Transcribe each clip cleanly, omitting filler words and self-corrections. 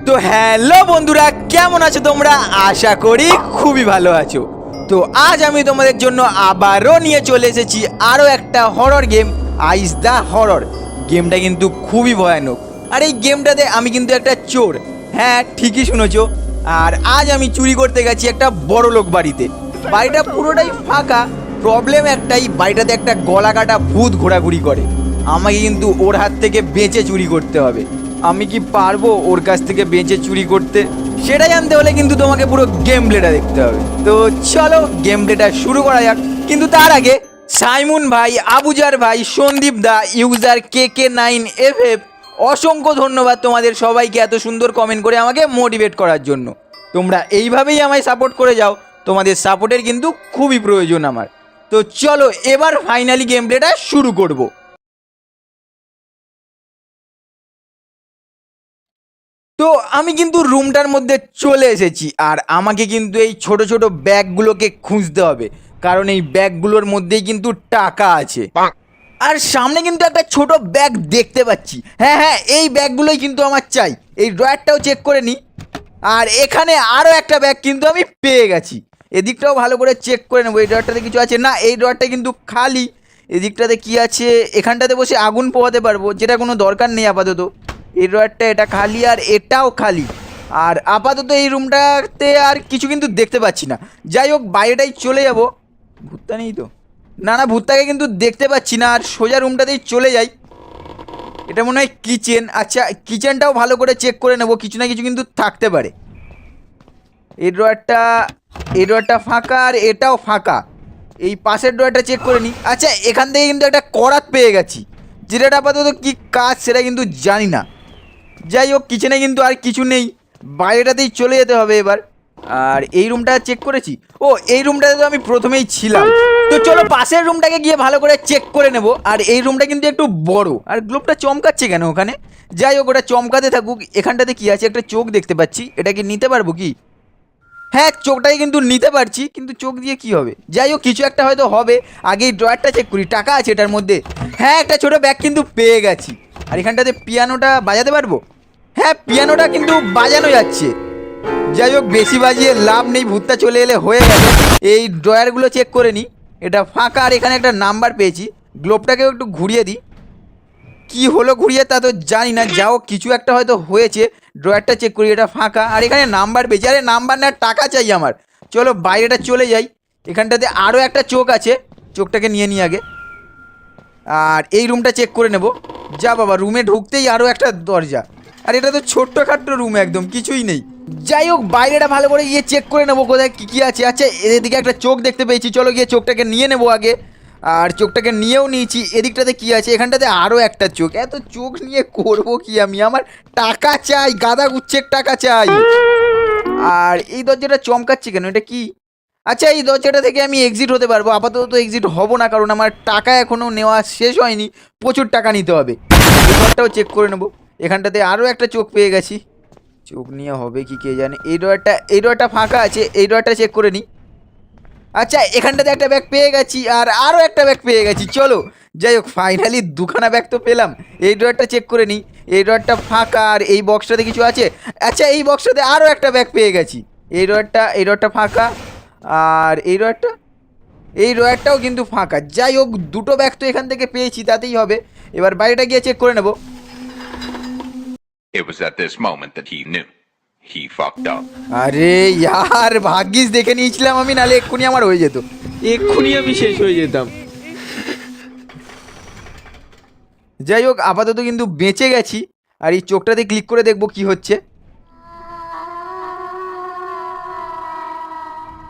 তো হ্যালো বন্ধুরা, কেমন আছো তোমরা? আশা করি খুবই ভালো আছো। তো আজ আমি তোমাদের জন্য আবারও নিয়ে চলে এসেছি আরও একটা horror game, eyes the horror. গেমটা কিন্তু খুবই ভয়ানক। আর এই গেমটাতে আমি কিন্তু একটা চোর। হ্যাঁ, ঠিকই শুনেছো। আর আজ আমি চুরি করতে গেছি একটা বড় লোক বাড়িতে। বাড়িটা পুরোটাই ফাঁকা। প্রবলেম একটাই, বাড়িটাতে একটা গলা কাটা ভূত ঘোরাঘুরি করে। আমাকে কিন্তু ওর হাত থেকে বেঁচে চুরি করতে হবে। আমি কি পারবো ওর কাছ থেকে বেঁচে চুরি করতে? সেটা জানতে হলে কিন্তু তোমাকে পুরো গেম প্লেটা দেখতে হবে। তো চলো গেম প্লেটা শুরু করা যাক। কিন্তু তার আগে সাইমুন ভাই, আবুজার ভাই, সন্দীপ দা, ইউজার KK9FF, অসংখ্য ধন্যবাদ তোমাদের সবাইকে এত সুন্দর কমেন্ট করে আমাকে মোটিভেট করার জন্য। তোমরা এইভাবেই আমায় সাপোর্ট করে যাও। তোমাদের সাপোর্টের কিন্তু খুবই প্রয়োজন আমার। তো চলো এবার ফাইনালি গেম প্লেটা শুরু করবো। তো আমি কিন্তু রুমটার মধ্যে চলে এসেছি। আর আমাকে কিন্তু এই ছোট ছোট ব্যাগগুলোকে খুঁজতে হবে, কারণ এই ব্যাগগুলোর মধ্যেই কিন্তু টাকা আছে। আর সামনে কিন্তু একটা ছোট ব্যাগ দেখতে পাচ্ছি। হ্যাঁ হ্যাঁ, এই ব্যাগগুলোই কিন্তু আমার চাই। এই ড্রয়ারটাও চেক করে নিই। আর এখানে আরও একটা ব্যাগ কিন্তু আমি পেয়ে গেছি। এদিকটাও ভালো করে চেক করে নেবো। এই ড্রয়ারটাতে কিছু আছে না, এই ড্রয়ারটা কিন্তু খালি। এদিকটাতে কি আছে? এখানটাতে বসে আগুন পোহাতে পারবো, যেটা কোনো দরকার নেই আপাতত। এই ড্রয়ারটা এটা খালি, আর এটাও খালি। আর আপাতত এই রুমটাতে আর কিছু কিন্তু দেখতে পাচ্ছি না। যাই হোক, বাইরেটাই চলে যাব। ভূতটা নেই তো? না না, ভূতটাকে কিন্তু দেখতে পাচ্ছি না। আর সোজা রুমটাতেই চলে যাই। এটা মনে হয় কিচেন। আচ্ছা, কিচেনটাও ভালো করে চেক করে নেবো, কিছু না কিছু কিন্তু থাকতে পারে। এই ড্রয়ারটা ফাঁকা, আর এটাও ফাঁকা। এই পাশের ড্রয়ারটা চেক করে নিই। আচ্ছা, এখান থেকে কিন্তু একটা করাত পেয়ে গেছি, যেটা আপাতত কী কাজ সেটা কিন্তু জানি না। যাই হোক, কিচেনে কিন্তু আর কিছু নেই, বাইরেটাতেই চলে যেতে হবে এবার। আর এই রুমটা চেক করেছি। ও, এই রুমটাতে তো আমি প্রথমেই ছিলাম। তো চলো পাশের রুমটাকে গিয়ে ভালো করে চেক করে নেব। আর এই রুমটা কিন্তু একটু বড়। আর গ্লোবটা চমকাচ্ছে কেন ওখানে? যাই হোক, ওটা চমকাতে থাকুক। এখানটাতে কি আছে? একটা চোখ দেখতে পাচ্ছি, এটা কি নিতে পারবো কি? হ্যাঁ, চোখটাই কিন্তু নিতে পারছি, কিন্তু চোখ দিয়ে কি হবে? যাই হোক, কিছু একটা হয়তো হবে। আগে এই ড্রয়ারটা চেক করি, টাকা আছে এটার মধ্যে। হ্যাঁ, একটা ছোটো ব্যাগ কিন্তু পেয়ে গেছি। আর এখানটাতে পিয়ানোটা বাজাতে পারবো। হ্যাঁ, পিয়ানোটা কিন্তু বাজানো যাচ্ছে। যাই হোক, বেশি বাজিয়ে লাভ নেই, ভূতটা চলে এলে হয়ে গেল। এই ড্রয়ারগুলো চেক করে নিই। এটা ফাঁকা, আর এখানে একটা নাম্বার পেয়েছি। গ্লোবটাকেও একটু ঘুরিয়ে দিই। কি হলো ঘুরিয়ে তা তো জানি না, যাও কিছু একটা হয়তো হয়েছে। ড্রয়ারটা চেক করি, এটা ফাঁকা। আর এখানে নাম্বার পেয়েছি। আরে নাম্বার না, টাকা চাই আমার। চলো বাইরেটা চলে যাই। এখানটাতে আরও একটা চোখ আছে, চোখটাকে নিয়ে নিই আগে। আর এই রুমটা চেক করে নেব। যা বাবা, রুমে ঢুকতেই আরও একটা দরজা। আর এটা তো ছোট্টখাট্ট রুম, একদম কিছুই নেই। যাই হোক, বাইরেটা ভালো করে গিয়ে চেক করে নেবো কোথায় কী কী আছে। আচ্ছা, এদিকে একটা চোখ দেখতে পেয়েছি, চলো গিয়ে চোখটাকে নিয়ে নেবো আগে। আর চোখটাকে নিয়েও নিয়েছি। এদিকটাতে কি আছে? এখানটাতে আরও একটা চোখ। এত চোখ নিয়ে করবো কি আমি? আমার টাকা চাই, গাদা গুচ্ছের টাকা চাই। আর এই দরজাটা চমকাচ্ছে কেন? এটা কি? আচ্ছা, এই দরজাটা থেকে আমি এক্সিট হতে পারবো। আপাতত তো এক্সিট হব না, কারণ আমার টাকা এখনও নেওয়া শেষ হয়নি। প্রচুর টাকা নিতে হবে। এই ঘরটাও চেক করে নেবো। এখানটাতে আরও একটা চোখ পেয়ে গেছি। চোখ নিয়ে হবে কি কে জানে। এই ডোরটা ফাঁকা আছে, এই ডোরটা চেক করে নিই। আচ্ছা, এখানটাতে একটা ব্যাগ পেয়ে গেছি, আর আরও একটা ব্যাগ পেয়ে গেছি। চলো, যাই হোক, ফাইনালি দুখানা ব্যাগ তো পেলাম। এই ড্রয়ারটা চেক করে নিই। এই ড্রয়ারটা ফাঁকা, আর এই বক্সটাতে কিছু আছে। আচ্ছা, এই বক্সটাতে আরও একটা ব্যাগ পেয়ে গেছি। এই ড্রয়ারটা ফাঁকা। আর এই ড্রয়ারটাও কিন্তু ফাঁকা। যাই হোক, দুটো ব্যাগ তো এখান থেকে পেয়েছি, তাতেই হবে। এবার বাইরেটা গিয়ে চেক করে নেব। It was at this moment that he knew. He fucked up. আরে ইয়ার, ভাগ্যিস দেখে নিয়েছিলাম আমি, নালে এক্ষুনি আমার হয়ে যেত। এক্ষুনি আমি শেষ হয়ে যেতাম। যাই হোক, আপাতত কিন্তু বেঁচে গেছি। আর এই চোখটাতে ক্লিক করে দেখবো কি হচ্ছে।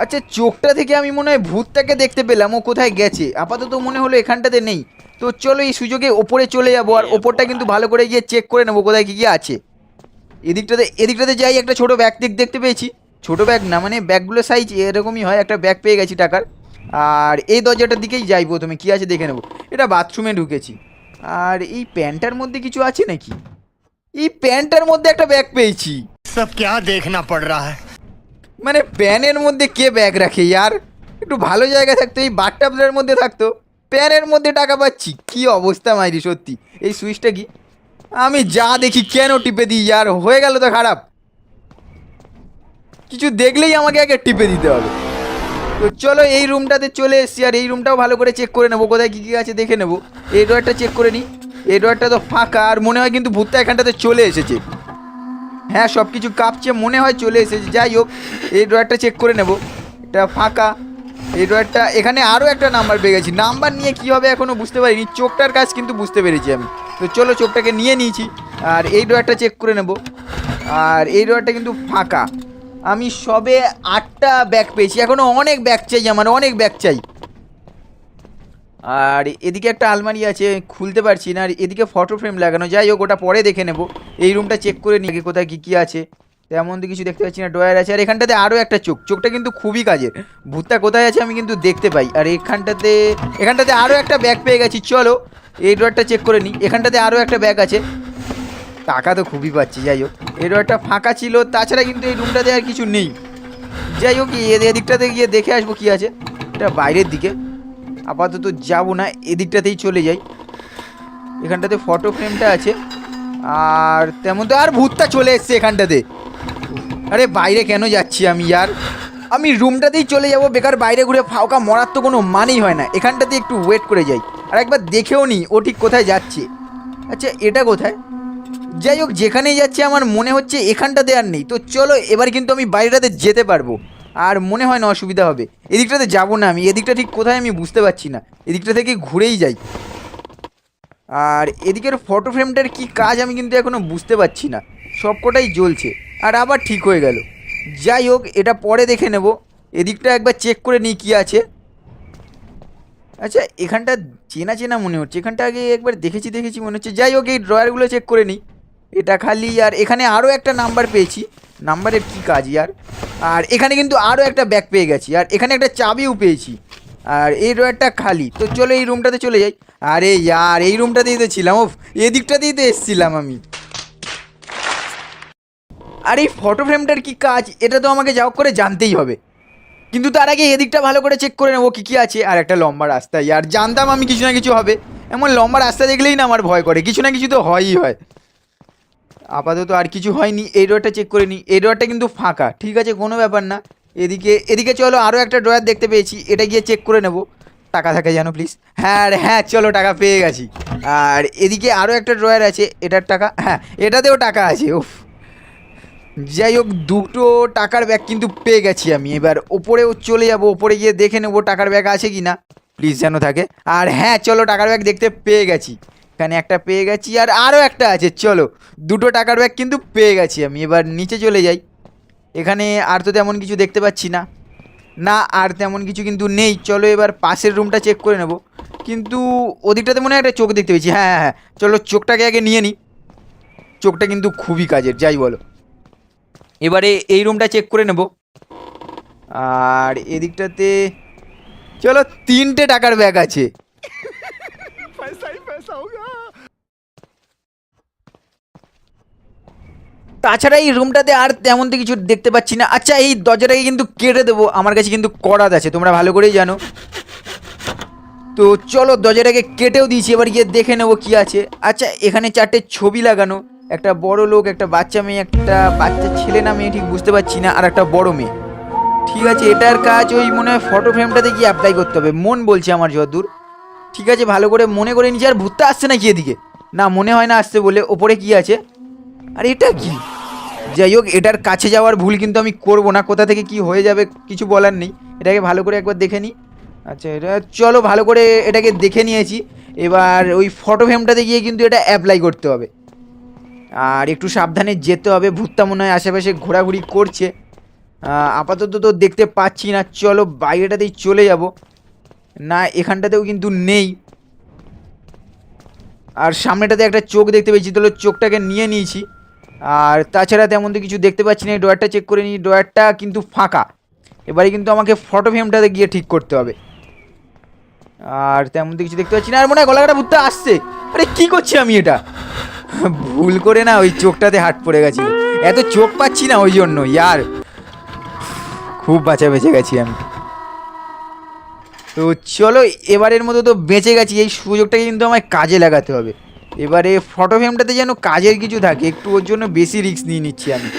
আচ্ছা, চোখটা থেকে আমি মনে হয় ভূতটাকে দেখতে পেলাম, ও কোথায় গেছে। আপাতত মনে হলো এখানটাতে নেই। তো চলো এই সুযোগে ওপরে চলে যাবো। আর ওপরটা কিন্তু ভালো করে গিয়ে চেক করে নেবো কোথায় কী কী আছে। এদিকটাতে যাই, একটা ছোটো ব্যাগ দেখতে পেয়েছি। ছোটো ব্যাগ না, মানে ব্যাগগুলো সাইজ এরকমই হয়। একটা ব্যাগ পেয়ে গেছি টাকার। আর এই দরজাটার দিকেই যাই, প্রথমে কী আছে দেখে নেবো। এটা বাথরুমে ঢুকেছি। আর এই প্যান্টটার মধ্যে কিছু আছে নাকি? এই প্যান্টটার মধ্যে একটা ব্যাগ পেয়েছি। सब क्या देखना पड़ रहा है। মানে প্যানের মধ্যে কে ব্যাগ রাখে ইয়ার? একটু ভালো জায়গা থাকতো, এই বাথটাবের মধ্যে থাকতো। প্যানের মধ্যে টাকা পাচ্ছি, কি অবস্থা মাইরি সত্যি। এই সুইচটা কি? আমি যা দেখি কেন টিপে দিই ইয়ার, হয়ে গেল তো খারাপ। কিছু দেখলেই আমাকে আগে টিপে দিতে হবে। তো চলো এই রুমটাতে চলে এসছি, আর এই রুমটাও ভালো করে চেক করে নেবো, কোথায় কী কী আছে দেখে নেবো। এই ড্রয়ারটা চেক করে নিই, এই ড্রয়ারটা তো ফাঁকা, আর মনে হয় কিন্তু ভূতটা এখানটাতে চলে এসেছে। হ্যাঁ, সব কিছু কাঁপছে, মনে হয় চলে এসেছে। যাই হোক, এই ড্রয়ারটা চেক করে নেব, এটা ফাঁকা। এই ড্রয়ারটা, এখানে আরও একটা নাম্বার পেয়ে গেছি। নাম্বার নিয়ে কী হবে এখনও বুঝতে পারিনি, চোখটার কাজ কিন্তু বুঝতে পেরেছি আমি। তো চলো চোখটাকে নিয়ে নিয়েছি, আর এই ড্রয়ারটা চেক করে নেব। আর এই ড্রয়ারটা কিন্তু ফাঁকা। আমি সবে 8টা ব্যাগ পেয়েছি, এখনও অনেক ব্যাগ চাই আমার, অনেক ব্যাগ চাই। আর এদিকে একটা আলমারি আছে, খুলতে পারছি না। আর এদিকে ফটো ফ্রেম লাগানো, যাই হোক ওটা পরে দেখে নেব। এই রুমটা চেক করে নিই আগে কোথায় কী কী আছে। তেমন তো কিছু দেখতে পাচ্ছি না, ড্রয়ার আছে। আর এখানটাতে আরও একটা চোখ, চোখটা কিন্তু খুবই কাজের। ভূতটা কোথায় আছে আমি কিন্তু দেখতে পাই। আর এখানটাতে আরও একটা ব্যাগ পেয়ে গেছি। চলো এই ড্রয়ারটা চেক করে নিই, এখানটাতে আরও একটা ব্যাগ আছে। টাকা তো খুবই পাচ্ছি। যাই হোক, এই ড্রয়ারটা ফাঁকা ছিল, তাছাড়া কিন্তু এই রুমটাতে আর কিছু নেই। যাই হোক, এদিকটাতে গিয়ে দেখে আসবো কী আছে। এটা বাইরের দিকে, আপাতত যাবো না, এদিকটাতেই চলে যাই। এখানটাতে ফটো ফ্রেমটা আছে, আর তেমন তো। আর ভূতটা চলে এসছে এখানটাতে। আরে বাইরে কেন যাচ্ছি আমি ইয়ার, আমি রুমটাতেই চলে যাব। বেকার বাইরে ঘুরে ফাঁকা মরার তো কোনো মানেই হয় না। এখানটাতে একটু ওয়েট করে যাই, আর একবার দেখেও নিই ও ঠিক কোথায় যাচ্ছে। আচ্ছা, এটা কোথায়? যাই হোক, যেখানেই যাচ্ছে আমার মনে হচ্ছে এখানটাতে আর নেই। তো চলো এবার কিন্তু আমি বাইরেটাতে যেতে পারবো, আর মনে হয় না অসুবিধা হবে। এদিকটাতে যাবো না আমি, এদিকটা ঠিক কোথায় আমি বুঝতে পারছি না। এদিকটা থেকে ঘুরেই যাই। আর এদিকের ফটো ফ্রেমটার কি কাজ আমি কিন্তু এখনও বুঝতে পারছি না, সবকটাই জ্বলছে আর আবার ঠিক হয়ে গেল। যাই হোক, এটা পরে দেখে নেব। এদিকটা একবার চেক করে নিই কী আছে। আচ্ছা, এখানটা চেনা চেনা মনে হচ্ছে, এখানটা আগে একবার দেখেছি মনে হচ্ছে। যাই হোক, এই ড্রয়ারগুলো চেক করে নিই, এটা খালি। আর এখানে আরও একটা নাম্বার পেয়েছি, নাম্বারের কী কাজ ইয়ার। আর এখানে কিন্তু আরও একটা ব্যাগ পেয়ে গেছি, আর এখানে একটা চাবিও পেয়েছি। আর এই ড্রয়ারটা খালি। তো চলো এই রুমটাতে চলে যাই। আরে ইয়ার, এই রুমটাতেই তো ছিলাম, ও এদিকটাতেই তো এসছিলাম আমি। আর এই ফটো ফ্রেমটার কী কাজ এটা তো আমাকে যাও করে জানতেই হবে, কিন্তু তার আগে এদিকটা ভালো করে চেক করে নেবো কী কী আছে। আর একটা লম্বা রাস্তা, আর জানতাম আমি কিছু না কিছু হবে। এমন লম্বা রাস্তা দেখলেই না আমার ভয় করে, কিছু না কিছু তো হয়ই হয়। আপাতত আর কিছু হয়নি। এই ড্রয়ারটা চেক করে নিই, এই ড্রয়ারটা কিন্তু ফাঁকা, ঠিক আছে, কোনো ব্যাপার না। এদিকে চলো, আরও একটা ড্রয়ার দেখতে পেয়েছি, এটা গিয়ে চেক করে নেব। টাকা থাকে যেন প্লিজ। হ্যাঁ চলো, টাকা পেয়ে গেছি। আর এদিকে আরও একটা ড্রয়ার আছে, এটার টাকা, হ্যাঁ এটাতেও টাকা আছে। উফ, যাই হোক, 2টো টাকার ব্যাগ কিন্তু পেয়ে গেছি আমি। এবার ওপরেও চলে যাব, ওপরে গিয়ে দেখে নেবো টাকার ব্যাগ আছে কি না, প্লিজ যেন থাকে। আর হ্যাঁ চলো, টাকার ব্যাগ দেখতে পেয়ে গেছি, এখানে একটা পেয়ে গেছি, আর আরও একটা আছে। চলো, 2টো টাকার ব্যাগ কিন্তু পেয়ে গেছি আমি। এবার নিচে চলে যাই, এখানে আর তো তেমন কিছু দেখতে পাচ্ছি না, না আর তেমন কিছু কিন্তু নেই। চলো এবার পাশের রুমটা চেক করে নেব, কিন্তু ওদিকটাতে মনে হয় একটা চোখ দেখতে পেয়েছি। হ্যাঁ, চলো চোখটাকে আগে নিয়ে নিই, চোখটা কিন্তু খুবই কাজের, যাই বলো। এবারে এই রুমটা চেক করে নেব। আর এদিকটাতে চলো, 3টে টাকার ব্যাগ আছে। তাছাড়া এই রুমটাতে আর তেমন তো কিছু দেখতে পাচ্ছি না। আচ্ছা, এই দরজাটাকে কিন্তু কেটে দেবো, আমার কাছে কিন্তু করাত আছে, তোমরা ভালো করেই জানো। তো চলো দরজাটাকে কেটেও দিয়েছি, এবার গিয়ে দেখে নেবো কি আছে। আচ্ছা, এখানে 4টে ছবি লাগানো, একটা বড় লোক, একটা বাচ্চা মেয়ে, একটা বাচ্চা ছেলে না মেয়ে ঠিক বুঝতে পারছি না, আর একটা বড় মেয়ে। ঠিক আছে, এটার কাজ ওই মনে হয় ফটো ফ্রেমটাতে গিয়ে অ্যাপ্লাই করতে হবে, মন বলছে আমার যতদূর। ঠিক আছে, ভালো করে মনে করে নিচ্ছি। আর ভূতটা আসছে নাকি এদিকে? না, মনে হয় না আসছে বলে। ওপরে কি আছে? আর এটা কি? যাই হোক, এটার কাছে যাওয়ার ভুল কিন্তু আমি করব না, কোথা থেকে কি হয়ে যাবে কিছু বলার নেই। এটাকে ভালো করে একবার দেখে নিই। আচ্ছা, এটা চলো ভালো করে এটাকে দেখে নিয়েছি। এবার ওই ফটো ফ্রেমটাতে গিয়ে কিন্তু এটা অ্যাপ্লাই করতে হবে, আর একটু সাবধানে যেতে হবে। ভূতটা মনে হয় আশেপাশে ঘোরাঘুরি করছে, আপাতত তো দেখতে পাচ্ছি না। চলো বাইরেটাতেই চলে যাব, না এখানটাতেও কিন্তু নেই। আর সামনেটাতে একটা চোখ দেখতে পেয়েছি, তাহলে চোখটাকে নিয়ে নিয়েছি। আর তাছাড়া তেমন তো কিছু দেখতে পাচ্ছি না। এই ড্রয়ারটা চেক করে নিই, ড্রয়ারটা কিন্তু ফাঁকা। এবারে কিন্তু আমাকে ফটো ফ্রেমটাতে গিয়ে ঠিক করতে হবে। আর তেমন তো কিছু দেখতে পাচ্ছি না। আর মনে হয় গলাকাটা ভূতটা আসছে। আরে কী করছি আমি এটা? ভুল করে না ওই চোখটাতে হাত পড়ে গেছিল, এত চোখ পাচ্ছি না ওই জন্য। ইয়ার, খুব বাঁচা বেঁচে গেছি আমি। তো চলো, এবারের মতো তো বেঁচে গেছি, এই সুযোগটাকে কিন্তু আমায় কাজে লাগাতে হবে। এবারে ফটো ফ্রেমটাতে যেন কাজের কিছু থাকে একটু, ওর জন্য বেশি রিস্ক নিয়ে নিচ্ছি আমি।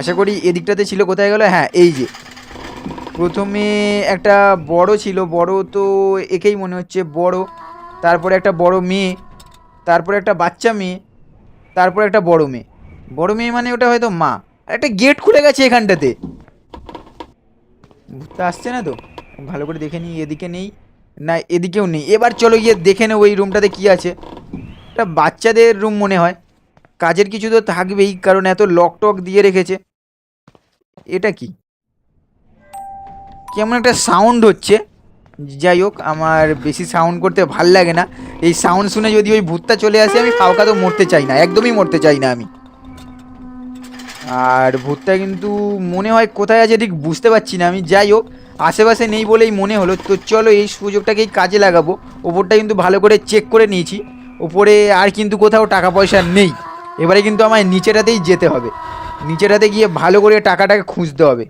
আশা করি এদিকটাতে ছিল, কোথায় গেল? হ্যাঁ এই যে প্রথমে একটা বড় ছিল, বড় তো একেই মনে হচ্ছে বড়, তারপরে একটা বড় মেয়ে, তারপরে একটা বাচ্চা মেয়ে, তারপরে একটা বড় মেয়ে। বড় মেয়ে মানে ওটা হয়তো মা। আর একটা গেট খুলে গেছে এখানটাতে, ভূতটা আসছে না তো? ভালো করে দেখে নিই, এদিকে নেই না, এদিকেও নেই। এবার চলো গিয়ে দেখে নেবো এই রুমটাতে কি আছে। এটা বাচ্চাদের রুম মনে হয়, কাজের কিছু তো থাকবেই, কারণ এত লক টক দিয়ে রেখেছে। এটা কি, কেমন একটা সাউন্ড হচ্ছে। যাই হোক, আমার বেশি সাউন্ড করতে ভাল লাগে না। এই সাউন্ড শুনে যদি ওই ভূতটা চলে আসে, আমি কাউকা তো মরতে চাই না, একদমই মরতে চাই না আমি। আর ভূতটা কিন্তু মনে হয় কোথায় আছে ঠিক বুঝতে পারছি না আমি। যাই হোক, আশেপাশে নেই বলেই মনে হলো। তো চলো এই সুযোগটাকেই কাজে লাগাবো। ওপরটা কিন্তু ভালো করে চেক করে নিয়েছি, ওপরে আর কিন্তু কোথাও টাকা পয়সা নেই। এবারে কিন্তু আমায় নিচেটাতেই যেতে হবে, নিচেটাতে গিয়ে ভালো করে টাকাটাকে খুঁজতে হবে।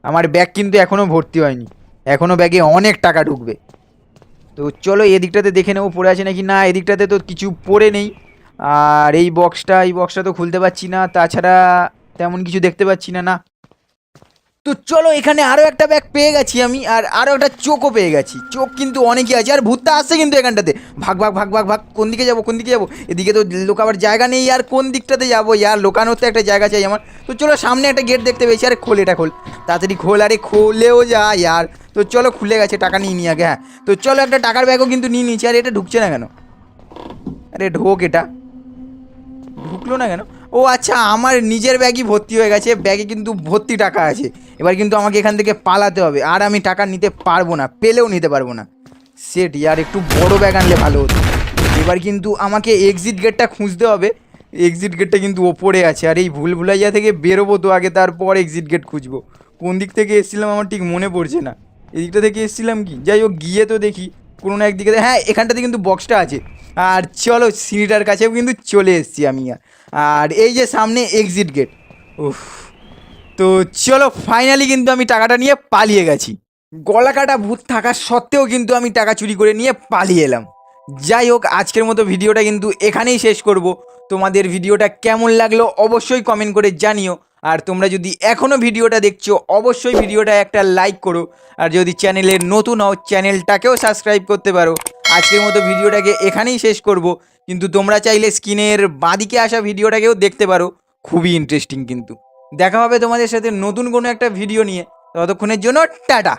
আমার ব্যাগ কিন্তু এখনও ভর্তি হয়নি, এখনও ব্যাগে অনেক টাকা ঢুকবে। তো চলো এদিকটাতে দেখে নেবো পড়ে আছে নাকি। না, এদিকটাতে তো কিছু পড়ে নেই। আর এই বক্সটা তো খুলতে পারছি না, তাছাড়া তেমন কিছু দেখতে পাচ্ছি না। না, তো চলো এখানে আরও একটা ব্যাগ পেয়ে গেছি আমি, আর আরও একটা চোখও পেয়ে গেছি। চোখ কিন্তু অনেকই আছে, আর ভূতটা আসছে কিন্তু এখানটাতে। ভাগ ভাগ ভাগ ভাগ ভাগ, কোন দিকে যাবো কোন দিকে যাবো? এদিকে তো লোকাবার জায়গা নেই, আর কোন দিকটাতে যাবো? ইয়ার লোকানোর তো একটা জায়গা চাই আমার। তো চলো সামনে একটা গেট দেখতে পেয়েছি, আরে খোল, এটা খোল তাড়াতাড়ি খোল, আরে খোলেও যা ইয়ার। তো চলো, খুলে গেছে, টাকা নিয়ে নিই আগে। হ্যাঁ, তো চলো একটা টাকার ব্যাগও কিন্তু নিয়ে নিয়েছি। আর এটা ঢুকছে না কেন? আরে ঢোক, এটা ঢুকলো না কেন? ও আচ্ছা, আমার নিজের ব্যাগই ভর্তি হয়ে গেছে, ব্যাগে কিন্তু ভর্তি টাকা আছে। এবার কিন্তু আমাকে এখান থেকে পালাতে হবে, আর আমি টাকা নিতে পারবো না, পেলেও নিতে পারবো না। সেট ইয়ার, একটু বড় ব্যাগ আনলে ভালো হতো। এবার কিন্তু আমাকে এক্সিট গেটটা খুঁজতে হবে। এক্সিট গেটটা কিন্তু ওপরে আছে, আর এই ভুলভুলাইয়া থেকে বেরোবো তো আগে, তারপর এক্সিট গেট খুঁজবো। কোন দিক থেকে এসেছিলাম আমার ঠিক মনে পড়ছে না, এদিকটা থেকে এসেছিলাম কি? যাই হোক, গিয়ে তো দেখি কোনো না একদিকে। হ্যাঁ, এখানটাতে কিন্তু বক্সটা আছে। আর চলো সিঁড়িটার কাছেও কিন্তু চলে এসেছি আমি। আর এই যে সামনে এক্সিট গেট। উফ, তো চলো ফাইনালি কিন্তু আমি টাকাটা নিয়ে পালিয়ে গেছি। গলা কাটা ভূত থাকা সত্ত্বেও কিন্তু আমি টাকা চুরি করে নিয়ে পালিয়ে এলাম। যাই হোক, আজকের মতো ভিডিওটা কিন্তু এখানেই শেষ করব। তোমাদের ভিডিওটা কেমন লাগলো অবশ্যই কমেন্ট করে জানিও। আর তোমরা যদি এখনও ভিডিওটা দেখছো, অবশ্যই ভিডিওটা একটা লাইক করো। আর যদি চ্যানেলে নতুন হও, চ্যানেলটাকেও সাবস্ক্রাইব করতে পারো। আজকের মতো ভিডিওটাকে এখানেই শেষ করব, কিন্তু তোমরা চাইলে স্ক্রিনের বাঁদিকে আসা ভিডিওটাকেও দেখতে পারো, খুবই ইন্টারেস্টিং। কিন্তু দেখা হবে তোমাদের সাথে নতুন কোনো একটা ভিডিও নিয়ে। ততক্ষণের জন্য টাটা।